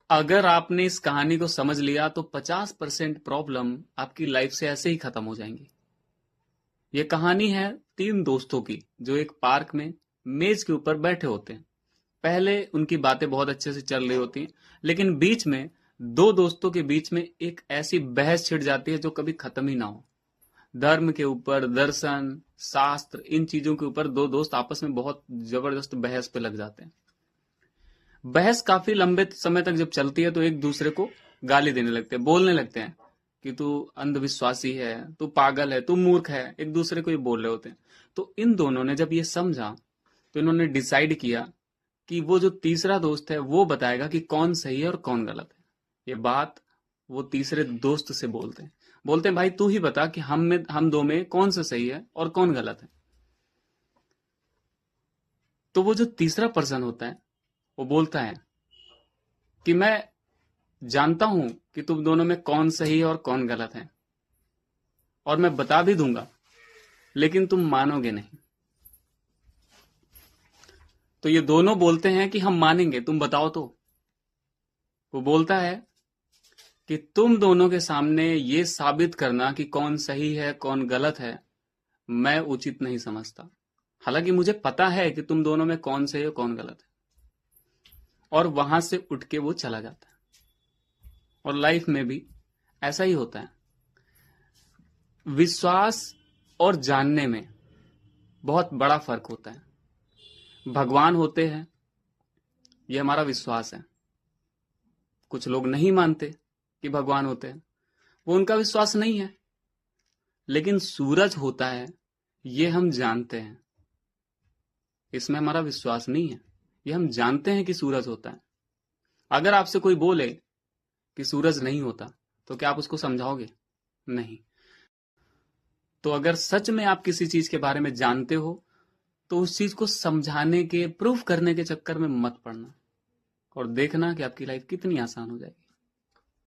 अगर आपने इस कहानी को समझ लिया तो 50% प्रॉब्लम आपकी लाइफ से ऐसे ही खत्म हो जाएंगी। ये कहानी है तीन दोस्तों की जो एक पार्क में मेज के ऊपर बैठे होते हैं। पहले उनकी बातें बहुत अच्छे से चल रही होती हैं, लेकिन बीच में दो दोस्तों के बीच में एक ऐसी बहस छिड़ जाती है जो कभी खत्म ही ना हो। धर्म के ऊपर, दर्शन, शास्त्र, इन चीजों के ऊपर दो दोस्त आपस में बहुत जबरदस्त बहस पे लग जाते हैं। बहस काफी लंबे समय तक जब चलती है तो एक दूसरे को गाली देने लगते हैं, बोलने लगते हैं कि तू अंधविश्वासी है, तू पागल है, तू मूर्ख है। एक दूसरे को ये बोल रहे होते हैं। तो इन दोनों ने जब ये समझा तो इन्होंने डिसाइड किया कि वो जो तीसरा दोस्त है वो बताएगा कि कौन सही है और कौन गलत है। ये बात वो तीसरे दोस्त से बोलते हैं भाई तू ही बता कि हम दो में कौन सा सही है और कौन गलत है। तो वो जो तीसरा पर्सन होता है वो बोलता है कि मैं जानता हूं कि तुम दोनों में कौन सही है और कौन गलत है, और मैं बता भी दूंगा, लेकिन तुम मानोगे नहीं। तो ये दोनों बोलते हैं कि हम मानेंगे, तुम बताओ तो। वो बोलता है कि तुम दोनों के सामने ये साबित करना कि कौन सही है कौन गलत है मैं उचित नहीं समझता। हालांकि मुझे पता है कि तुम दोनों में कौन सही है कौन गलत है। और वहां से उठ के वो चला जाता है। और लाइफ में भी ऐसा ही होता है। विश्वास और जानने में बहुत बड़ा फर्क होता है। भगवान होते हैं, ये हमारा विश्वास है। कुछ लोग नहीं मानते कि भगवान होते हैं, वो उनका विश्वास नहीं है। लेकिन सूरज होता है, ये हम जानते हैं, इसमें हमारा विश्वास नहीं है। ये हम जानते हैं कि सूरज होता है। अगर आपसे कोई बोले कि सूरज नहीं होता तो क्या आप उसको समझाओगे? नहीं। तो अगर सच में आप किसी चीज के बारे में जानते हो तो उस चीज को समझाने के, प्रूफ करने के चक्कर में मत पड़ना, और देखना कि आपकी लाइफ कितनी आसान हो जाएगी।